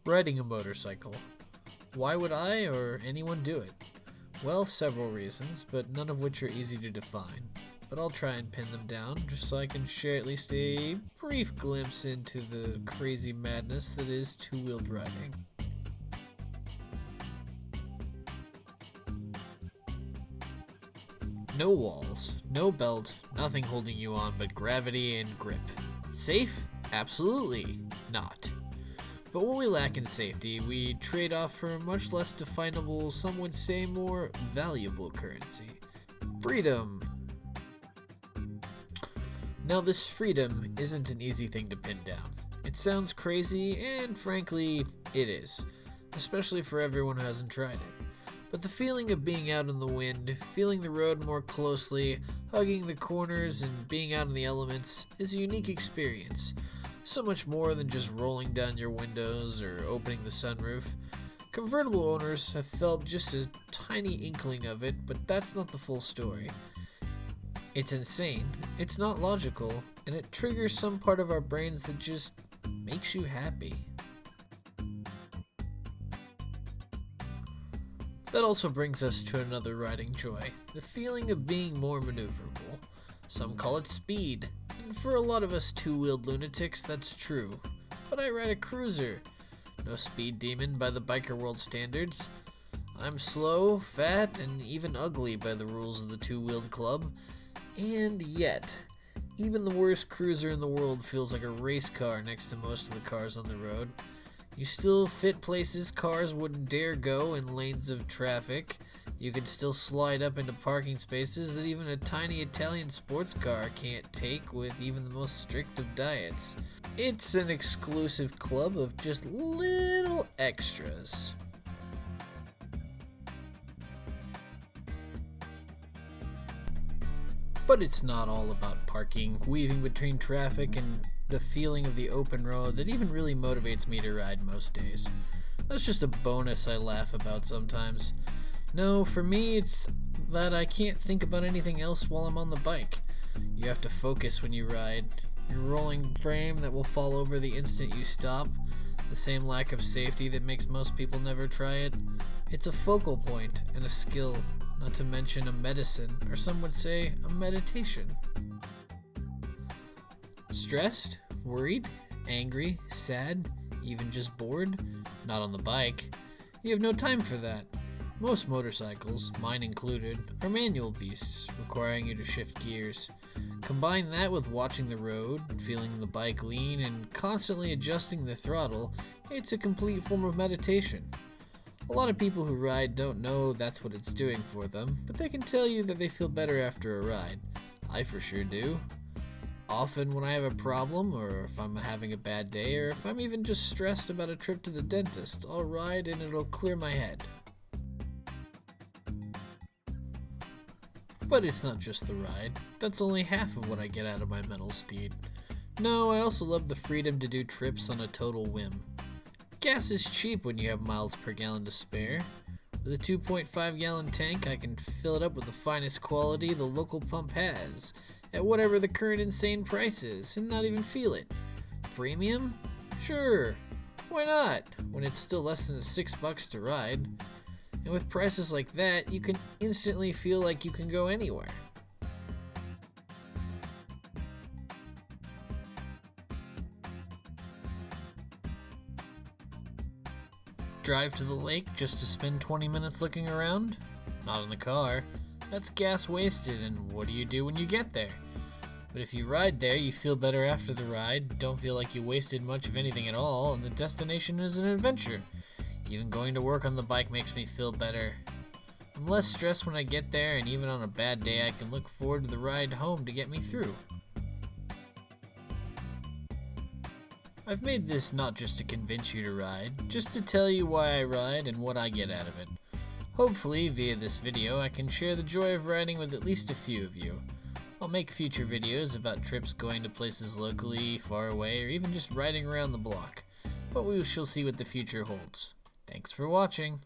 Riding a motorcycle. Why would I or anyone do it? Well, several reasons, but none of which are easy to define. But I'll try and pin them down, just so I can share at least a brief glimpse into the crazy madness that is two-wheeled riding. No walls, no belt, nothing holding you on but gravity and grip. Safe? Absolutely not. But what we lack in safety, we trade off for a much less definable, some would say more valuable currency. Freedom. Now this freedom isn't an easy thing to pin down. It sounds crazy, and frankly, it is. Especially for everyone who hasn't tried it. But the feeling of being out in the wind, feeling the road more closely, hugging the corners, and being out in the elements is a unique experience. So much more than just rolling down your windows or opening the sunroof. Convertible owners have felt just a tiny inkling of it, but that's not the full story. It's insane, it's not logical, and it triggers some part of our brains that just makes you happy. That also brings us to another riding joy, the feeling of being more maneuverable. Some call it speed, and for a lot of us two-wheeled lunatics, that's true. But I ride a cruiser. No speed demon by the biker world standards. I'm slow, fat, and even ugly by the rules of the two-wheeled club. And yet, even the worst cruiser in the world feels like a race car next to most of the cars on the road. You still fit places cars wouldn't dare go in lanes of traffic. You can still slide up into parking spaces that even a tiny Italian sports car can't take with even the most strict of diets. It's an exclusive club of just little extras. But it's not all about parking, weaving between traffic, and the feeling of the open road that even really motivates me to ride most days. That's just a bonus I laugh about sometimes. No, for me it's that I can't think about anything else while I'm on the bike. You have to focus when you ride. Your rolling frame that will fall over the instant you stop. The same lack of safety that makes most people never try it. It's a focal point and a skill, not to mention a medicine, or some would say a meditation. Stressed, worried, angry, sad, even just bored? Not on the bike. You have no time for that. Most motorcycles, mine included, are manual beasts, requiring you to shift gears. Combine that with watching the road, feeling the bike lean, and constantly adjusting the throttle, it's a complete form of meditation. A lot of people who ride don't know that's what it's doing for them, but they can tell you that they feel better after a ride. I for sure do. Often when I have a problem, or if I'm having a bad day, or if I'm even just stressed about a trip to the dentist, I'll ride and it'll clear my head. But it's not just the ride. That's only half of what I get out of my mental steed. No, I also love the freedom to do trips on a total whim. Gas is cheap when you have miles per gallon to spare. With a 2.5 gallon tank, I can fill it up with the finest quality the local pump has, at whatever the current insane price is, and not even feel it. Premium? Sure. Why not, when it's still less than $6 to ride? And with prices like that, you can instantly feel like you can go anywhere. Drive to the lake just to spend 20 minutes looking around? Not in the car. That's gas wasted, and what do you do when you get there? But if you ride there, you feel better after the ride, don't feel like you wasted much of anything at all, and the destination is an adventure. Even going to work on the bike makes me feel better. I'm less stressed when I get there, and even on a bad day, I can look forward to the ride home to get me through. I've made this not just to convince you to ride, just to tell you why I ride and what I get out of it. Hopefully, via this video, I can share the joy of riding with at least a few of you. I'll make future videos about trips going to places locally, far away, or even just riding around the block. But we shall see what the future holds. Thanks for watching.